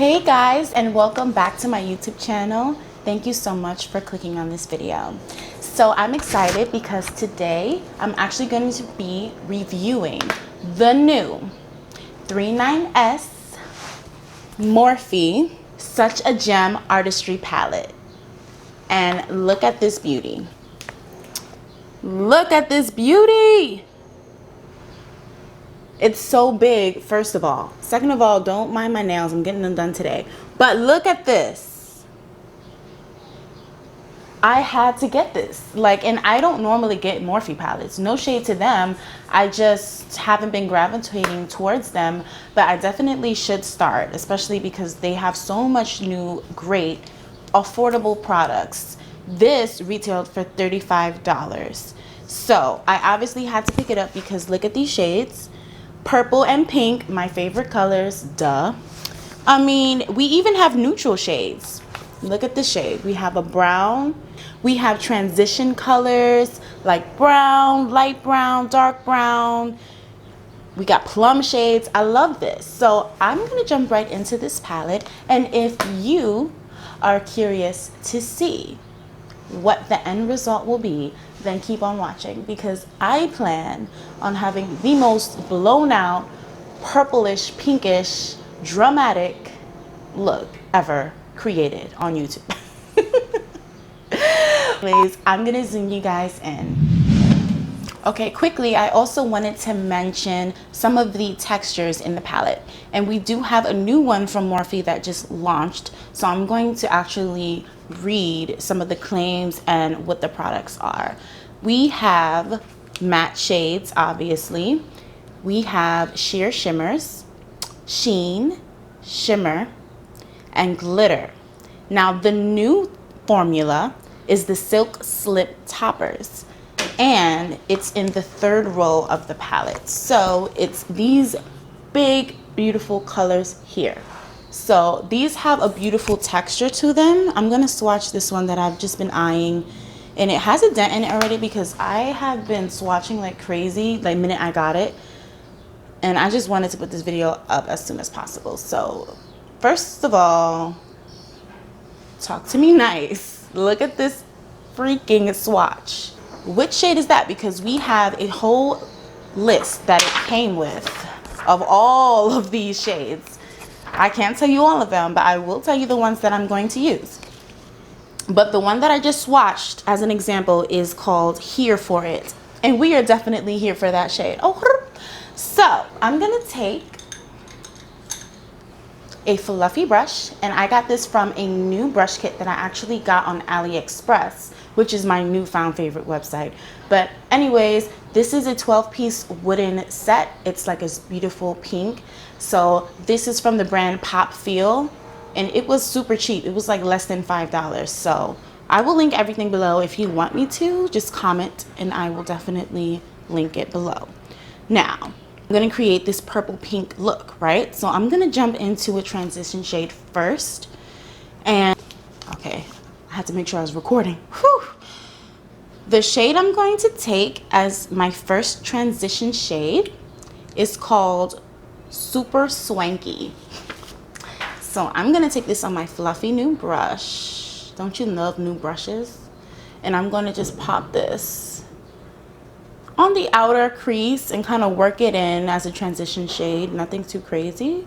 Hey guys, and welcome back to my YouTube channel. Thank you so much for clicking on this video. So I'm excited because today I'm actually going to be reviewing the new 39S Morphe Such a Gem Artistry palette. And look at this beauty. Look at this beauty. It's so big, first of all. Second of all, don't mind my nails. I'm getting them done today. But look at this. I had to get this. And I don't normally get Morphe palettes. No shade to them. I just haven't been gravitating towards them. But I definitely should start, especially because they have so much new, great, affordable products. This retailed for $35. So I obviously had to pick it up because look at these shades. Purple and pink, my favorite colors, duh. I mean, we even have neutral shades. Look at the shade. We have a brown. We have transition colors like brown, light brown, dark brown. We got plum shades. I love this. So I'm going to jump right into this palette. And if you are curious to see what the end result will be, then keep on watching because I plan on having the most blown out, purplish, pinkish, dramatic look ever created on YouTube. Anyways, I'm gonna zoom you guys in. Okay, quickly, I also wanted to mention some of the textures in the palette. And we do have a new one from Morphe that just launched. So I'm going to actually read some of the claims and what the products are. We have matte shades, obviously. We have sheer shimmers, sheen, shimmer, and glitter. Now, the new formula is the silk slip toppers. And it's in the third row of the palette. So it's these big, beautiful colors here. So these have a beautiful texture to them. I'm gonna swatch this one that I've just been eyeing. And it has a dent in it already because I have been swatching like crazy the minute I got it. And I just wanted to put this video up as soon as possible. So first of all, talk to me nice. Look at this freaking swatch. Which shade is that? Because we have a whole list that it came with of all of these shades. I can't tell you all of them, but I will tell you the ones that I'm going to use. But the one that I just swatched as an example is called Here For It. And we are definitely here for that shade. Oh, so I'm going to take a fluffy brush, and I got this from a new brush kit that I actually got on AliExpress, which is my newfound favorite website. But anyways, this is a 12-piece wooden set. It's like a beautiful pink. So this is from the brand Pop Feel, and it was super cheap. It was like less than $5. So I will link everything below. If you want me to, just comment and I will definitely link it below. Now, I'm gonna create this purple pink look, right? So I'm gonna jump into a transition shade first. And okay, I had to make sure I was recording. Whew. The shade I'm going to take as my first transition shade is called Super Swanky. So I'm gonna take this on my fluffy new brush. Don't you love new brushes? And I'm gonna just pop this on the outer crease and kind of work it in as a transition shade. Nothing too crazy.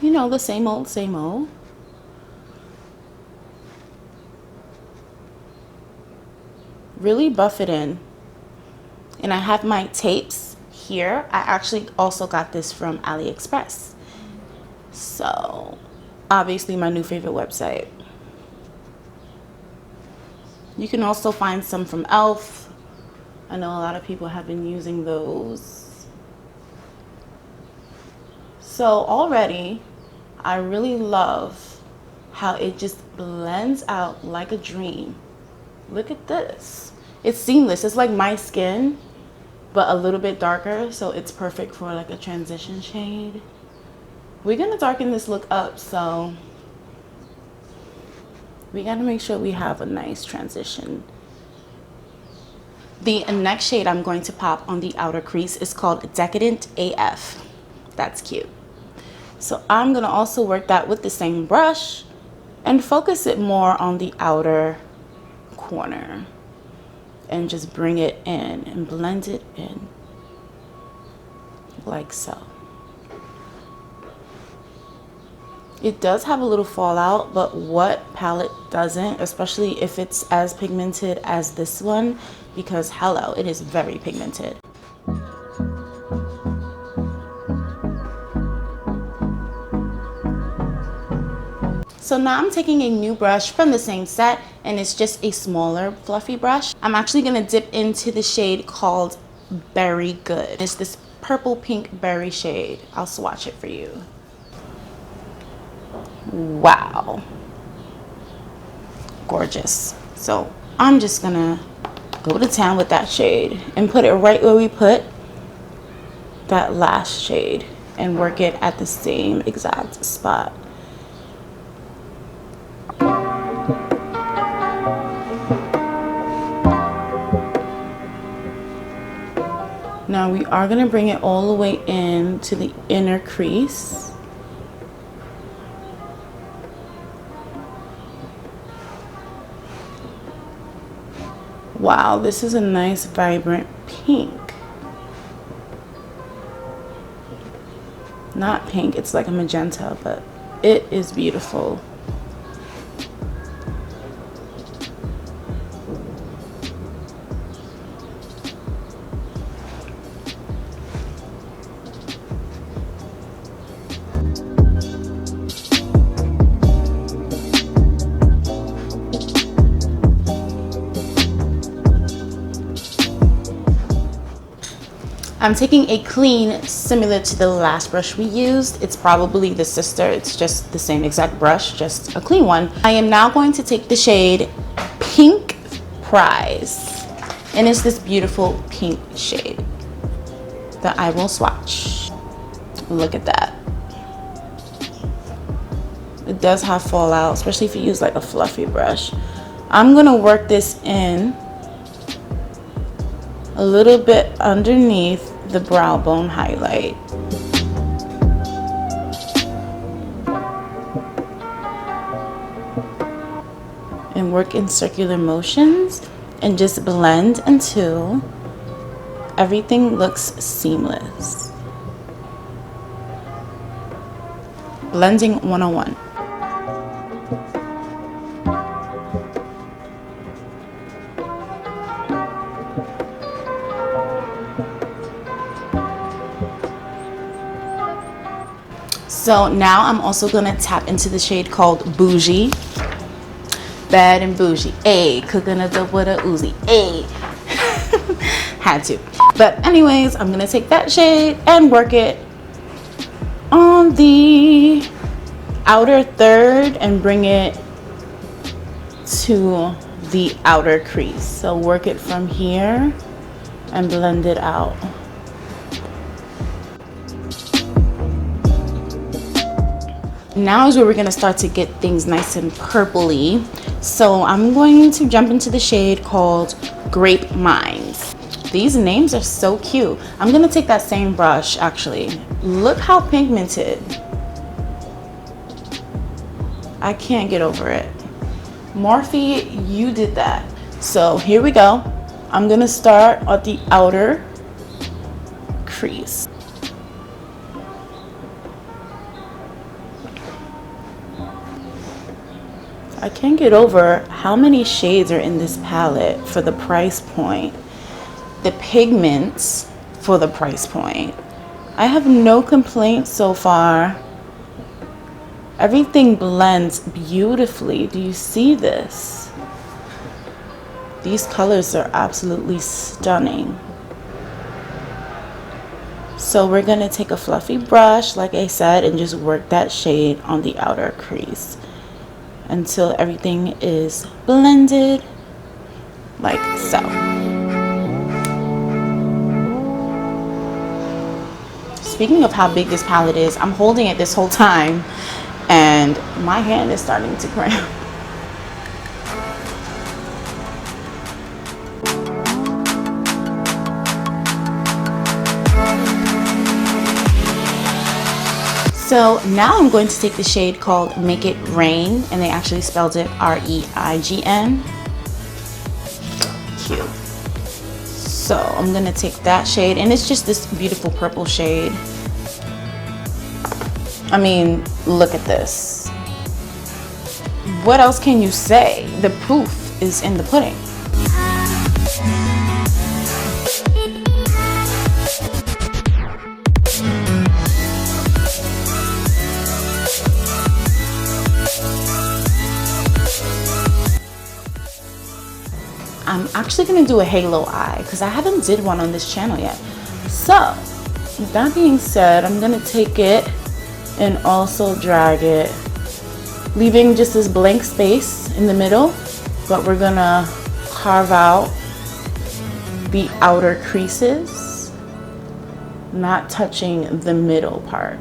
You know, the same old, same old. Really buff it in. And I have my tapes here. I actually also got this from AliExpress. So, obviously my new favorite website. You can also find some from Elf. I know a lot of people have been using those. So already, I really love how it just blends out like a dream. Look at this. It's seamless. It's like my skin, but a little bit darker. So it's perfect for like a transition shade. We're gonna darken this look up, so we gotta make sure we have a nice transition. The next shade I'm going to pop on the outer crease is called Decadent AF. That's cute. So I'm gonna also work that with the same brush and focus it more on the outer corner and just bring it in and blend it in like so. It does have a little fallout, but what palette doesn't, especially if it's as pigmented as this one, because hello, it is very pigmented. So now I'm taking a new brush from the same set, and it's just a smaller fluffy brush. I'm actually gonna dip into the shade called Berry Good. It's this purple pink berry shade. I'll swatch it for you. Wow, gorgeous. So I'm just gonna go to town with that shade and put it right where we put that last shade and work it at the same exact spot. Now we are gonna bring it all the way in to the inner crease. Wow, this is a nice vibrant pink. Not pink, it's like a magenta, but it is beautiful. I'm taking a clean similar to the last brush we used. It's probably the sister. It's just the same exact brush, just a clean one. I am now going to take the shade Pink Prize. And it's this beautiful pink shade that I will swatch. Look at that. It does have fallout, especially if you use like a fluffy brush. I'm gonna work this in a little bit underneath the brow bone highlight. And work in circular motions and just blend until everything looks seamless. Blending 101. So now I'm also gonna tap into the shade called Bougie. Bad and bougie, ayy. Cooking a dope with a Uzi, ayy. Had to. But anyways, I'm gonna take that shade and work it on the outer third and bring it to the outer crease. So work it from here and blend it out. Now is where we're gonna start to get things nice and purpley. So I'm going to jump into the shade called Grape Mines. These names are so cute. I'm gonna take that same brush actually. Look how pigmented. I can't get over it. Morphe, you did that. So here we go. I'm gonna start at the outer crease. I can't get over how many shades are in this palette for the price point. The pigments for the price point. I have no complaints so far. Everything blends beautifully. Do you see this? These colors are absolutely stunning. So we're gonna take a fluffy brush, like I said, and just work that shade on the outer crease until everything is blended like so. Speaking of how big this palette is, I'm holding it this whole time and my hand is starting to cramp. So now I'm going to take the shade called Make It Rain, and they actually spelled it R-E-I-G-N. Cute. So I'm gonna take that shade, and it's just this beautiful purple shade. I mean, look at this. What else can you say? The proof is in the pudding. I'm actually gonna do a halo eye because I haven't did one on this channel yet. So, with that being said, I'm gonna take it and also drag it, leaving just this blank space in the middle, but we're gonna carve out the outer creases, not touching the middle part.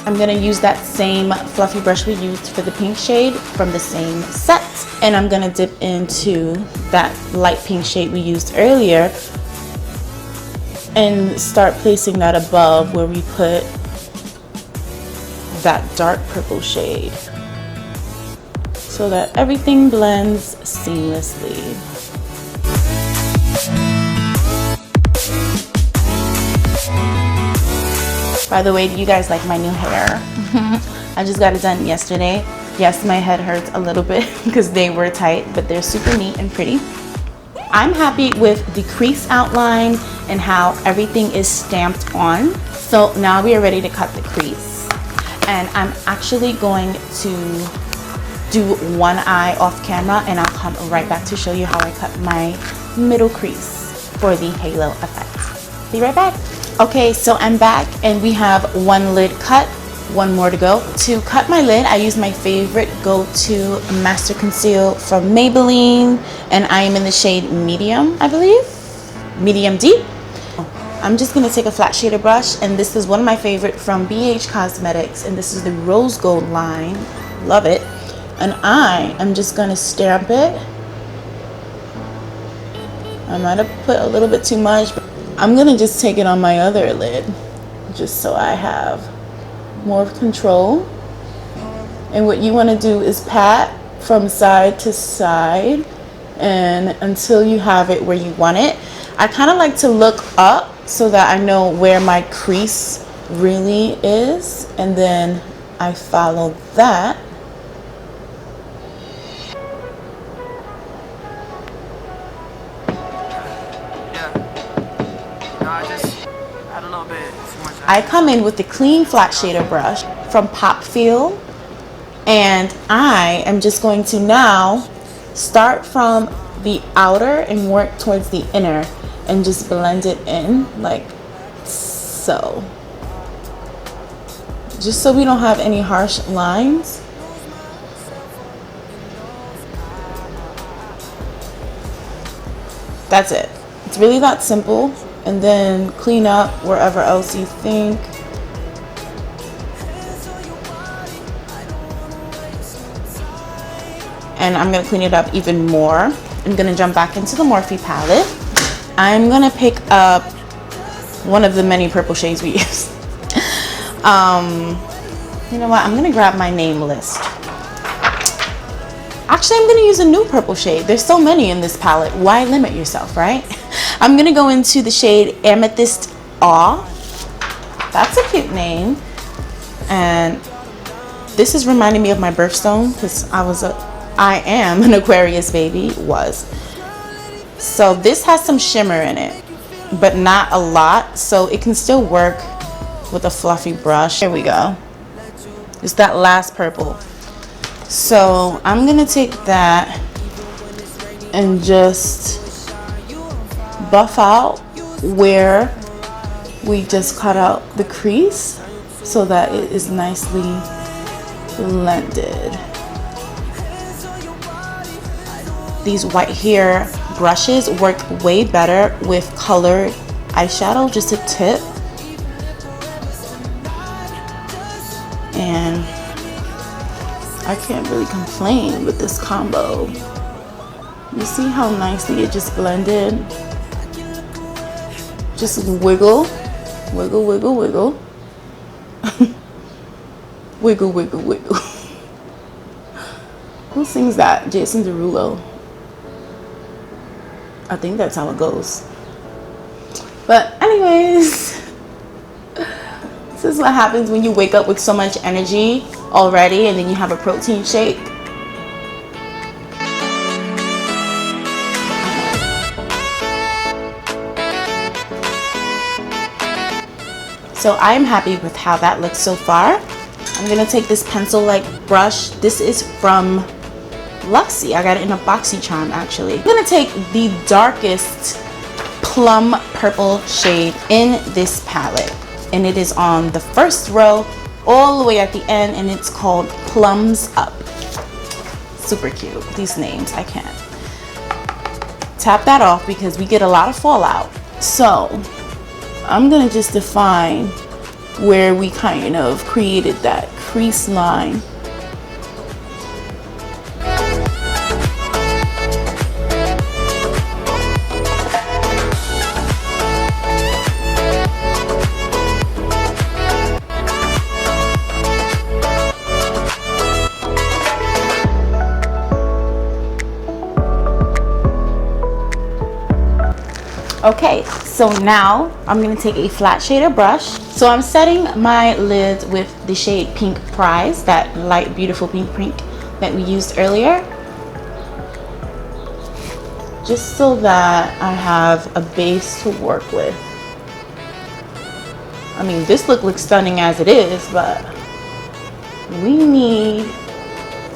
I'm gonna use that same fluffy brush we used for the pink shade from the same set, and I'm gonna dip into that light pink shade we used earlier and start placing that above where we put that dark purple shade so that everything blends seamlessly. By the way, do you guys like my new hair? I just got it done yesterday. Yes, my head hurts a little bit because they were tight, but they're super neat and pretty. I'm happy with the crease outline and how everything is stamped on. So now we are ready to cut the crease. And I'm actually going to do one eye off camera, and I'll come right back to show you how I cut my middle crease for the halo effect. Be right back. Okay, so I'm back and we have one lid cut, one more to go. To cut my lid, I use my favorite go-to Master Conceal from Maybelline, and I am in the shade medium, I believe, medium deep. I'm just gonna take a flat shader brush, and this is one of my favorite from BH Cosmetics, and this is the rose gold line, love it. And I am just gonna stamp it. I might have put a little bit too much, but I'm gonna just take it on my other lid, just so I have more control. And what you wanna do is pat from side to side, and until you have it where you want it. I kinda like to look up so that I know where my crease really is, and then I follow that. I come in with the clean flat shader brush from Pop Feel, and I am just going to now start from the outer and work towards the inner and just blend it in like so. Just so we don't have any harsh lines. That's it. It's really that simple. And then clean up wherever else you think. And I'm gonna clean it up even more. I'm gonna jump back into the Morphe palette. I'm gonna pick up one of the many purple shades we use. You know what, I'm gonna grab my name list. Actually, I'm gonna use a new purple shade. There's so many in this palette. Why limit yourself, right? I'm gonna go into the shade Amethyst Awe. That's a cute name. And this is reminding me of my birthstone because I am an Aquarius baby, So this has some shimmer in it, but not a lot. So it can still work with a fluffy brush. Here we go. It's that last purple. So I'm gonna take that and just buff out where we just cut out the crease so that it is nicely blended. These white hair brushes work way better with colored eyeshadow, just a tip. And I can't really complain with this combo. You see how nicely it just blended? Just wiggle, wiggle, wiggle, wiggle. Wiggle, wiggle, wiggle. Who sings that? Jason Derulo. I think that's how it goes. But anyways, this is what happens when you wake up with so much energy already and then you have a protein shake. So I'm happy with how that looks so far. I'm gonna take this pencil-like brush. This is from Luxie. I got it in a BoxyCharm actually. I'm gonna take the darkest plum purple shade in this palette. And it is on the first row all the way at the end, and it's called Plums Up. Super cute, these names, I can't. Tap that off because we get a lot of fallout. So I'm gonna just define where we kind of created that crease line. Okay, so now I'm gonna take a flat shader brush. So I'm setting my lids with the shade Pink Prize, that light beautiful pink that we used earlier. Just so that I have a base to work with. I mean, this look looks stunning as it is, but we need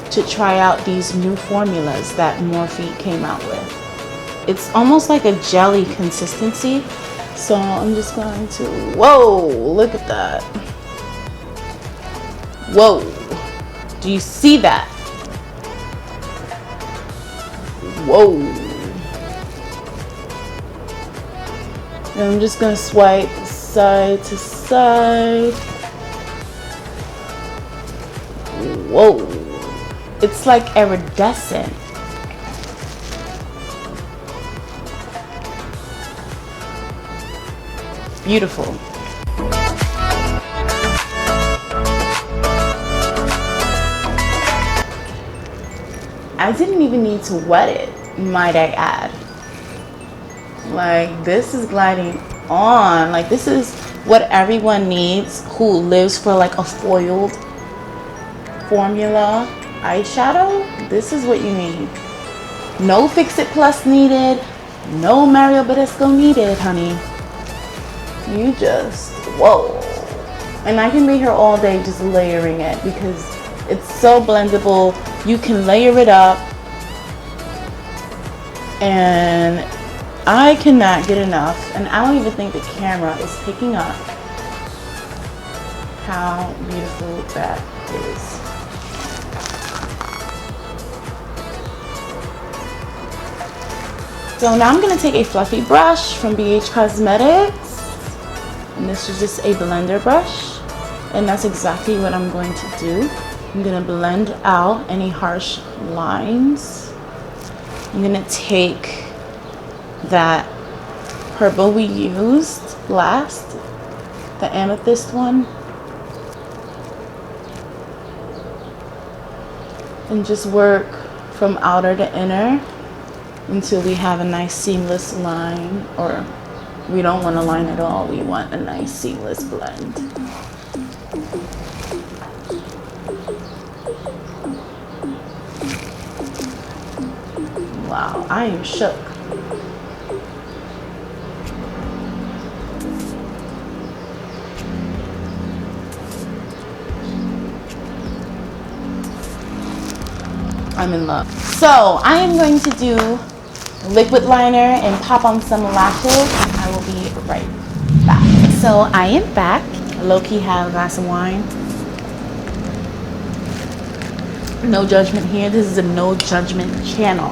to try out these new formulas that Morphe came out with. It's almost like a jelly consistency. So I'm just going to, whoa, look at that. Whoa, do you see that? Whoa. And I'm just gonna swipe side to side. Whoa, it's like iridescent. Beautiful. I didn't even need to wet it, might I add. Like, this is gliding on. Like, this is what everyone needs who lives for like a foiled formula eyeshadow. This is what you need. No Fix It Plus needed. No Mario Badescu needed, honey. You just, whoa. And I can be here all day just layering it because it's so blendable. You can layer it up, and I cannot get enough. And I don't even think the camera is picking up how beautiful that is. So now I'm gonna take a fluffy brush from BH Cosmetics. And this is just a blender brush, and that's exactly what I'm going to do. I'm gonna blend out any harsh lines. I'm gonna take that purple we used last, the amethyst one, and just work from outer to inner until we have a nice seamless line, or we don't want a line at all, we want a nice seamless blend. Wow, I am shook. I'm in love. So I am going to do liquid liner and pop on some lashes. I will be right back. So I am back. Low-key have a glass of wine. No judgment here. This is a no judgment channel.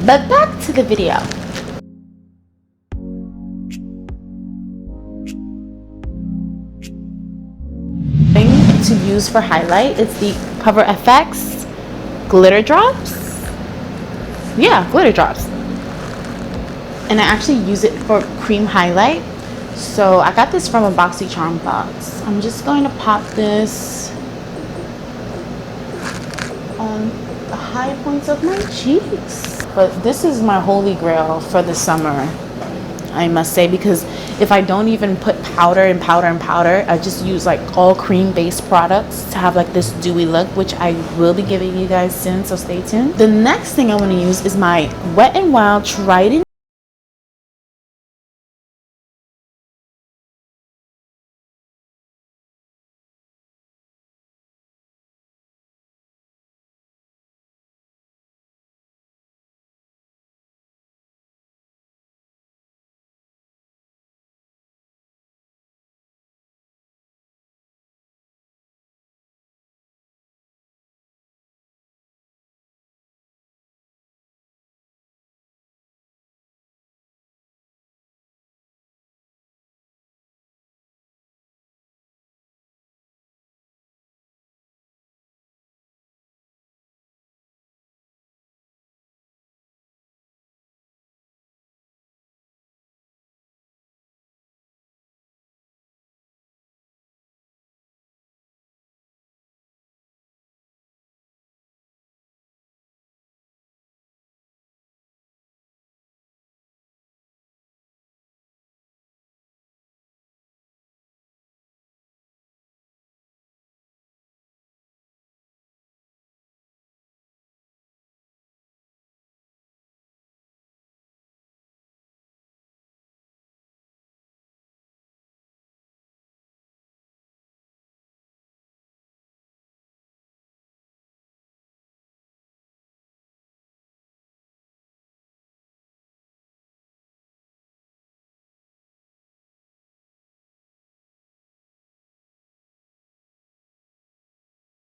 But back to the video. To use for highlight, it's the Cover FX glitter drops. Yeah, glitter drops. And I actually use it for cream highlight. So I got this from a BoxyCharm box. I'm just going to pop this on the high points of my cheeks. But this is my holy grail for the summer, I must say, because if I don't even put powder and powder and powder, I just use like all cream based products to have like this dewy look, which I will be giving you guys soon, so stay tuned. The next thing I want to use is my Wet n Wild Trident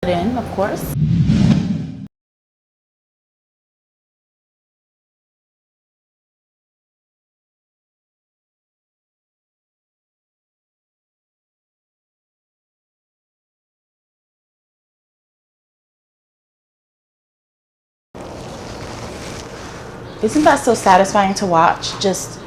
in, of course. Isn't that so satisfying to watch? Just